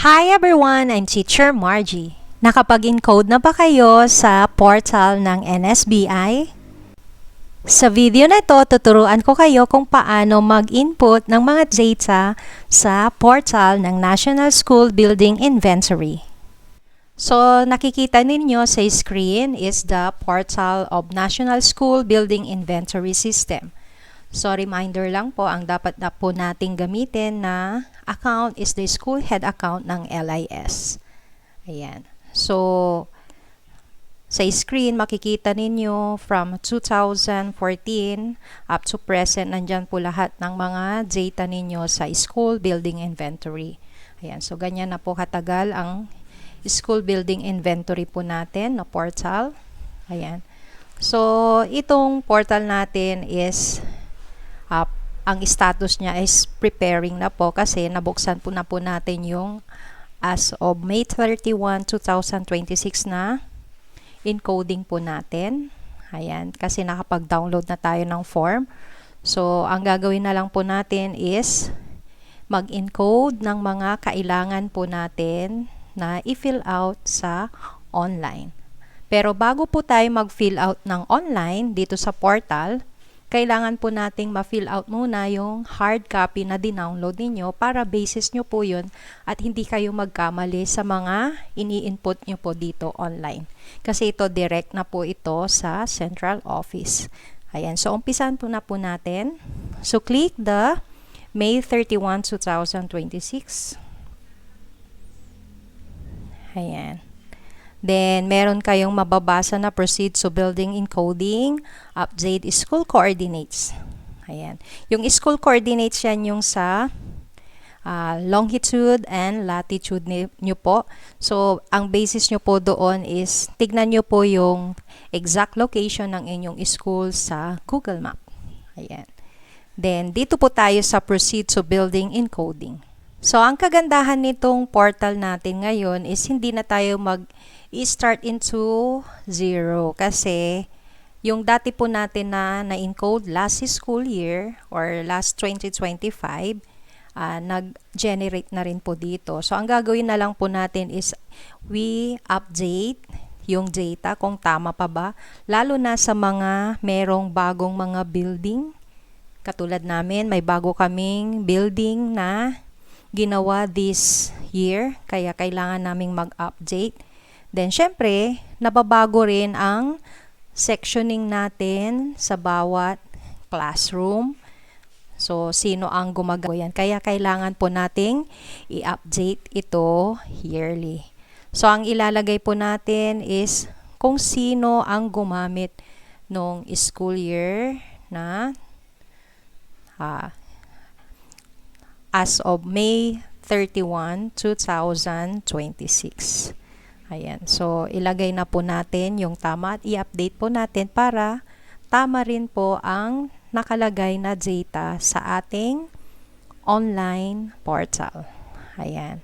Hi everyone! I'm Teacher Margie. Nakapag-encode na ba kayo sa portal ng NSBI? Sa video na ito, tuturuan ko kayo kung paano mag-input ng mga data sa portal ng National School Building Inventory. So, nakikita ninyo sa screen is the portal of National School Building Inventory System. So, reminder lang po, ang dapat na po nating gamitin na account is the school head account ng LIS. Ayan. So, sa screen, makikita ninyo from 2014 up to present, nandyan po lahat ng mga data ninyo sa school building inventory. Ayan. So, ganyan na po katagal ang school building inventory po natin na portal. Ayan. So, itong portal natin is ang status niya is preparing na po kasi nabuksan po na po natin yung as of May 31, 2026 na encoding po natin. Ayan, kasi nakapag-download na tayo ng form. So, ang gagawin na lang po natin is mag-encode ng mga kailangan po natin na i-fill out sa online. Pero bago po tayo mag-fill out ng online dito sa portal, kailangan po nating ma-fill out muna yung hard copy na dinownload ninyo para basis nyo po yun at hindi kayo magkamali sa mga ini-input nyo po dito online. Kasi ito direct na po ito sa central office. Ayan, so umpisan po na po natin. So click the May 31, 2026. Ayan. Then, meron kayong mababasa na proceed to building encoding, update school coordinates. Ayan. Yung school coordinates yan yung sa longitude and latitude nyo po. So, ang basis nyo po doon is tignan nyo po yung exact location ng inyong school sa Google Map. Ayan. Then, dito po tayo sa proceed to building encoding. So, ang kagandahan nitong portal natin ngayon is hindi na tayo i-start into zero kasi yung dati po natin na-encode last school year or last 2025, nag-generate na rin po dito. So, ang gagawin na lang po natin is we update yung data kung tama pa ba, lalo na sa mga merong bagong mga building. Katulad namin, may bago kaming building na ginawa this year, kaya kailangan naming mag-update. Then, syempre, nababago rin ang sectioning natin sa bawat classroom. So, sino ang gumagawa yan? Kaya kailangan po nating i-update ito yearly. So, ang ilalagay po natin is kung sino ang gumamit nung school year na as of May 31, 2026. Ayan. So, ilagay na po natin yung tama at i-update po natin para tama rin po ang nakalagay na data sa ating online portal. Ayan.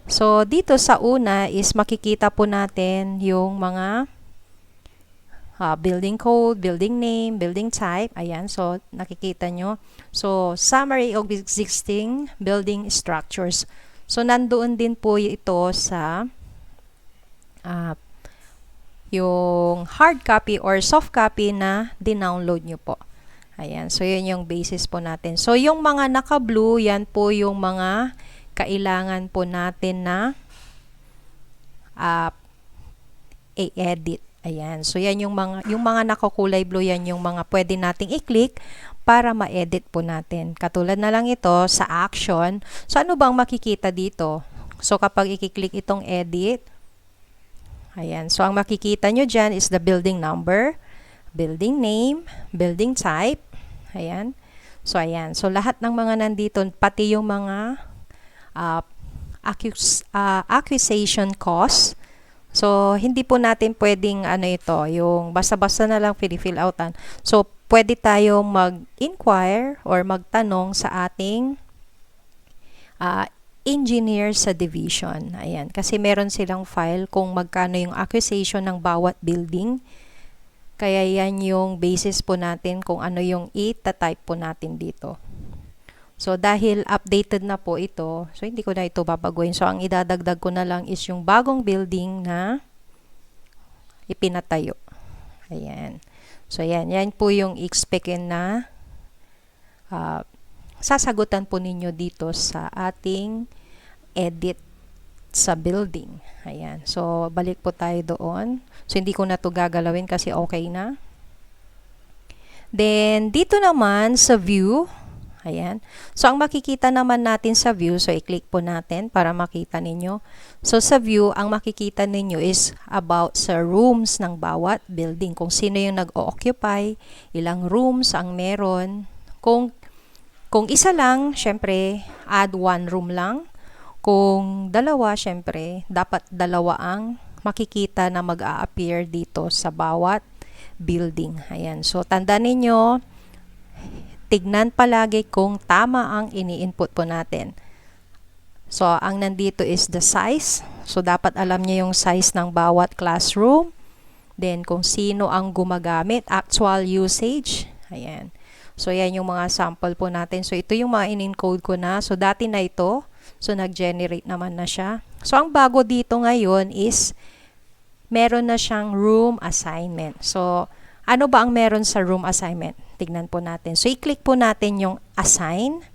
So, dito sa una is makikita po natin yung mga building code, building name, building type. Ayan. So, nakikita nyo. So, summary of existing building structures. So, nandoon din po ito sa yung hard copy or soft copy na dinownload nyo po. Ayan. So, yun yung basis po natin. So, yung mga naka-blue, yan po yung mga kailangan po natin na i-edit. Ayan. So, yan yung mga nakakulay blue, yan yung mga pwede nating i-click para ma-edit po natin. Katulad na lang ito sa action. So, ano bang makikita dito? So, kapag i-click itong edit, ayan. So, ang makikita nyo dyan is the building number, building name, building type. Ayan. So, ayan. So, lahat ng mga nandito, pati yung mga acquisition cost. So, hindi po natin pwedeng yung basta-basta na lang fill outan. So, pwede tayong mag-inquire or magtanong sa ating engineer sa division. Ayan. Kasi meron silang file kung magkano yung acquisition ng bawat building. Kaya yan yung basis po natin kung ano yung i-type po natin dito. So, dahil updated na po ito, so hindi ko na ito babaguhin. So, ang idadagdag ko na lang is yung bagong building na ipinatayo. Ayan. So, yan. Yan po yung expected na sasagutan po ninyo dito sa ating edit sa building. Ayan. So, balik po tayo doon. So, hindi ko na to gagalawin kasi okay na. Then, dito naman sa view, ayan. So, ang makikita naman natin sa view, so i-click po natin para makita ninyo. So, sa view, ang makikita ninyo is about sa rooms ng bawat building. Kung sino yung nag-occupy, ilang rooms ang meron. Kung isa lang, syempre, add one room lang. Kung dalawa, syempre, dapat dalawa ang makikita na mag-a-appear dito sa bawat building. Ayan. So, tandaan ninyo, tignan palagi kung tama ang ini-input po natin. So, ang nandito is the size. So, dapat alam niyo yung size ng bawat classroom. Then, kung sino ang gumagamit, actual usage. Ayan. So, yan yung mga sample po natin. So, ito yung mga in-encode ko na. So, dati na ito. So, nag-generate naman na siya. So, ang bago dito ngayon is meron na siyang room assignment. So, ano ba ang meron sa room assignment? Tignan po natin. So, i-click po natin yung assign.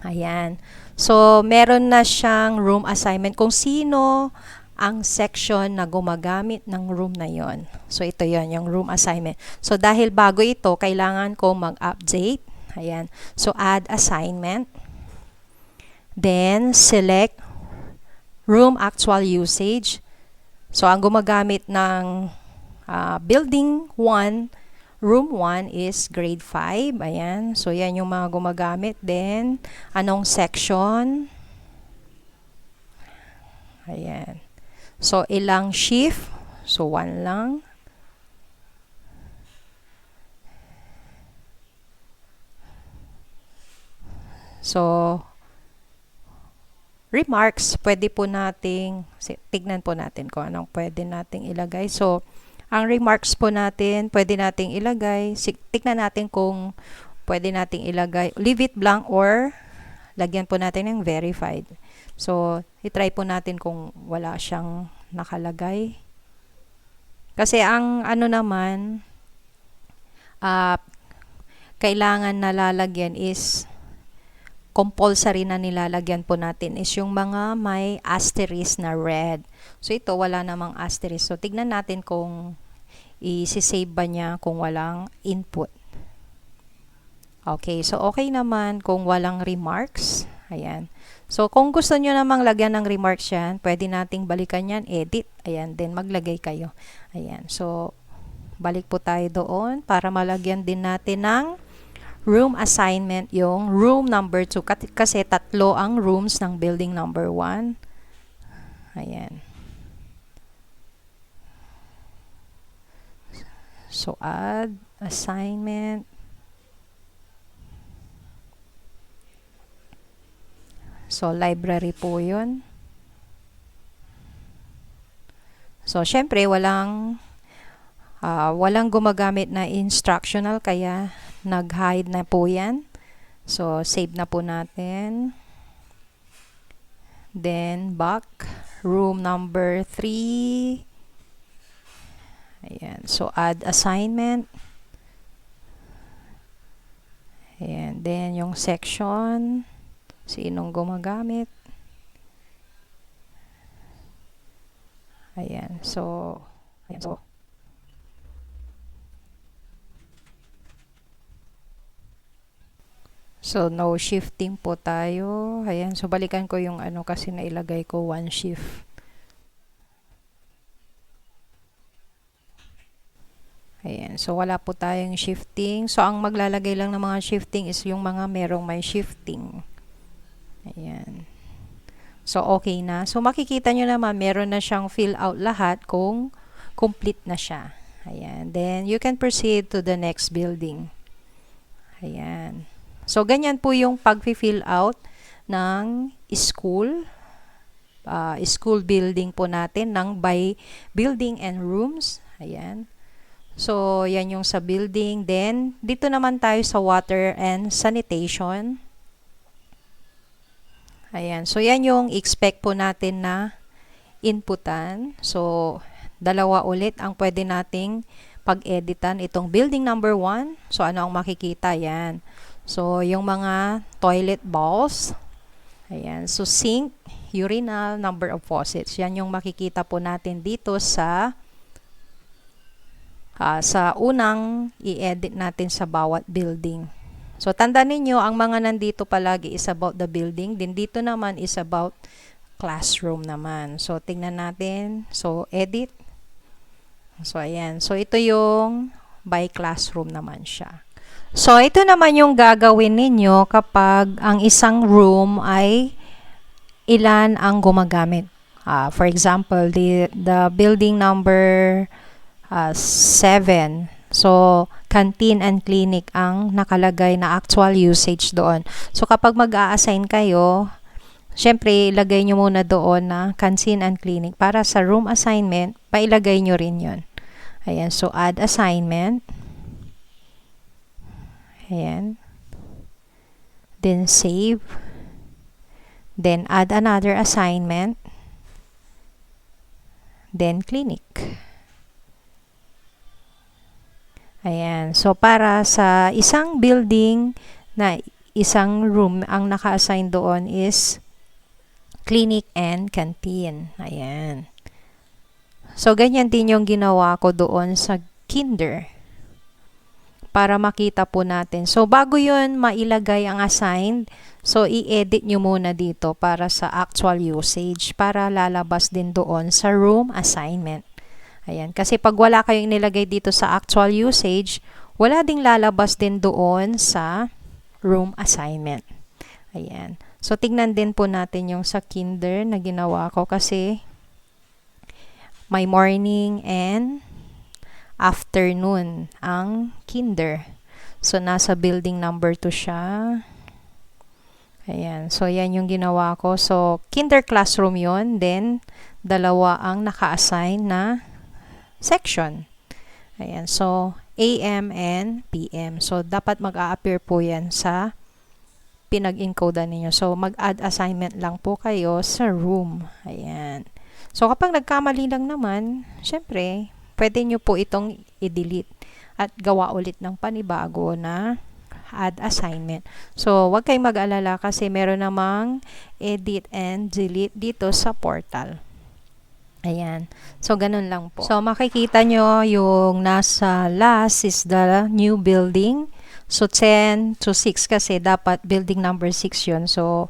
Ayan. So, meron na siyang room assignment kung sino ang section na gumagamit ng room na yon. So, ito yon yung room assignment. So, dahil bago ito, kailangan ko mag-update. Ayan. So, add assignment. Then, select room actual usage. So, ang gumagamit ng building 1, room 1 is grade 5. Ayan. So, yan yung mga gumagamit. Then, anong section? Ayan. So, ilang shift? So, 1 lang. So, remarks, pwede po nating, tignan po natin kung anong pwede nating ilagay. So, ang remarks po natin, pwede nating ilagay, tignan natin kung pwede nating ilagay, leave it blank or lagyan po natin ng verified. So, itry po natin kung wala siyang nakalagay. Kasi ang ano naman, kailangan na lalagyan is compulsory na nilalagyan po natin is yung mga may asterisk na red. So, ito wala namang asterisk. So, tignan natin kung i-save ba niya kung walang input. Okay. So, okay naman kung walang remarks. Ayan. So, kung gusto nyo namang lagyan ng remarks yan, pwede nating balikan yan, edit. Ayan. Then, maglagay kayo. Ayan. So, balik po tayo doon para malagyan din natin ng room assignment yung room number 2 kasi tatlo ang rooms ng building number 1. Ayan. So, add assignment. So, library po yun. So, syempre, walang gumagamit na instructional kaya nag-hide na po yan. So, save na po natin. Then, back. Room number 3. Ayan. So, add assignment. Ayan. Then, yung section. Sinong gumagamit. Ayan. So, ayan. So, no shifting po tayo. Ayan. So, balikan ko yung ano kasi nailagay ko 1 shift. Ayan. So, wala po tayong shifting. So, ang maglalagay lang ng mga shifting is yung mga merong may shifting. Ayan. So, okay na. So, makikita nyo naman, meron na siyang fill out lahat kung complete na siya. Ayan. Then, you can proceed to the next building. Ayan. So, ganyan po yung pag-fill out ng school. School building po natin ng by building and rooms. Ayan. So, yan yung sa building. Then, dito naman tayo sa water and sanitation. Ayan. So, yan yung expect po natin na inputan. So, dalawa ulit ang pwede nating pag-editan. Itong building number 1. So, ano ang makikita? Yan. So, yung mga toilet bowls. Ayan. So, sink, urinal, number of faucets. Yan yung makikita po natin dito sa unang i-edit natin sa bawat building. So, tandaan ninyo, ang mga nandito palagi is about the building. Din dito naman is about classroom naman. So, tingnan natin. So, edit. So, ayan. So, ito yung by classroom naman siya. So, ito naman yung gagawin ninyo kapag ang isang room ay ilan ang gumagamit. For example, the building number 7. So, canteen and clinic ang nakalagay na actual usage doon. So, kapag mag-a-assign kayo, syempre, ilagay nyo muna doon na canteen and clinic. Para sa room assignment, pailagay nyo rin yon. Ayan. So, add assignment. Ayan. Then, save. Then, add another assignment. Then, clinic. Ayan. So, para sa isang building na isang room, ang naka-assign doon is clinic and canteen. Ayan. So, ganyan din yung ginawa ko doon sa kinder. Para makita po natin. So, bago yun mailagay ang assigned, so, i-edit nyo muna dito para sa actual usage. Para lalabas din doon sa room assignment. Ayan. Kasi pag wala kayong nilagay dito sa actual usage, wala ding lalabas din doon sa room assignment. Ayan. So, tignan din po natin yung sa kinder na ginawa ko kasi may morning and afternoon ang kinder. So, nasa building number 2 siya. Ayan. So, yan yung ginawa ko. So, kinder classroom yon. Then, dalawa ang naka-assign na section. Ayan. So, AM and PM. So, dapat mag-a-appear po yan sa pinag-encodean ninyo. So, mag-add assignment lang po kayo sa room. Ayan. So, kapag nagkamali lang naman, syempre, pwede nyo po itong i-delete at gawa ulit ng panibago na add assignment. So, wag kayong mag-alala kasi meron namang edit and delete dito sa portal. Ayan. So, ganun lang po. So, makikita nyo yung nasa last is the new building. So, 10 to 6 kasi dapat building number 6 yun. So,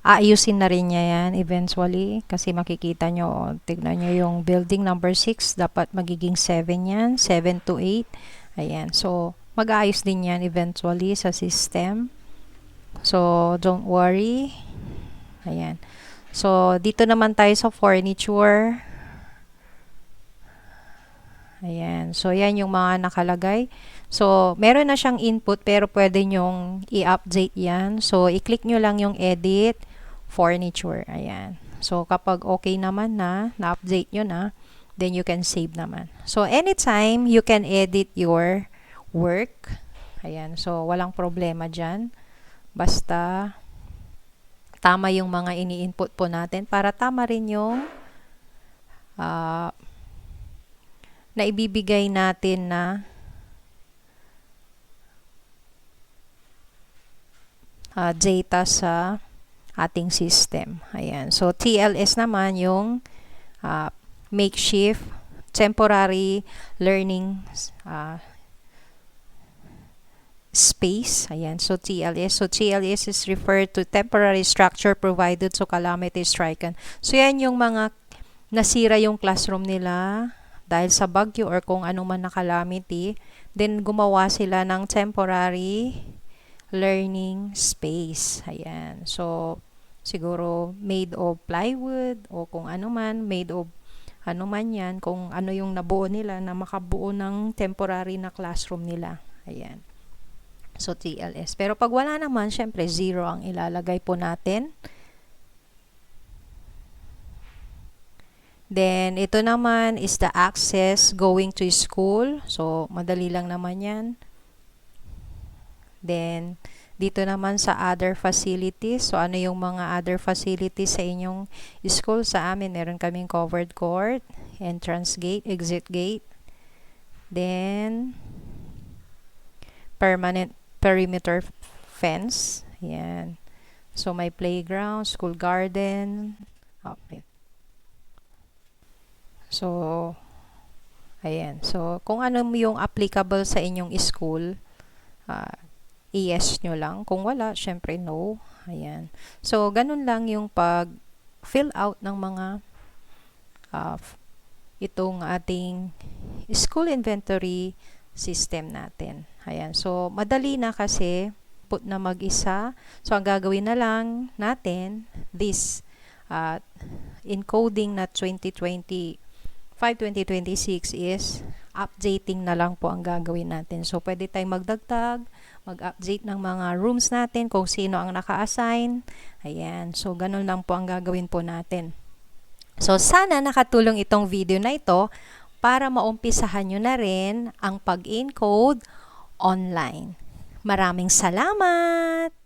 aayusin na rin niya yan eventually. Kasi makikita nyo, tignan nyo yung building number 6. Dapat magiging 7 yan. 7 to 8. Ayan. So, mag-aayos din yan eventually sa system. So, don't worry. Ayan. So, dito naman tayo sa furniture. Ayan. So, yan yung mga nakalagay. So, meron na siyang input pero pwede nyong i-update yan. So, i-click nyo lang yung edit furniture. Ayan. So, kapag okay naman na, na-update nyo na, then you can save naman. So, anytime you can edit your work. Ayan. So, walang problema dyan. Basta tama yung mga ini-input po natin para tama rin yung na ibibigay natin na data sa ating system. Ayan. So, TLS naman yung makeshift temporary learning space. Ayan. So, TLS. So, TLS is referred to temporary structure provided so calamity stricken. So, yan yung mga nasira yung classroom nila dahil sa bagyo or kung anong man na calamity. Then, gumawa sila ng temporary learning space. Ayan. So, siguro made of plywood o kung ano man, made of ano man yan, kung ano yung nabuo nila na makabuo ng temporary na classroom nila. Ayan. So, TLS. Pero pag wala naman, syempre, 0 ang ilalagay po natin. Then, ito naman is the access going to school. So, madali lang naman yan. Then, dito naman sa other facilities. So, ano yung mga other facilities sa inyong school? Sa amin, meron kaming covered court, entrance gate, exit gate. Then, permanent perimeter fence. Yan. So, may playground, school garden. Okay. So, ayan. So, kung ano yung applicable sa inyong school, yes nyo lang. Kung wala, syempre no. Ayan. So, ganun lang yung pag-fill out ng mga itong ating school inventory system natin. Ayan. So, madali na kasi put na mag-isa. So, ang gagawin na lang natin, this encoding na 2026 is updating na lang po ang gagawin natin. So, pwede tayong magdagdag, mag-update ng mga rooms natin kung sino ang naka-assign. Ayan. So, ganun lang po ang gagawin po natin. So, sana nakatulong itong video na ito para maumpisahan nyo na rin ang pag-encode online. Maraming salamat!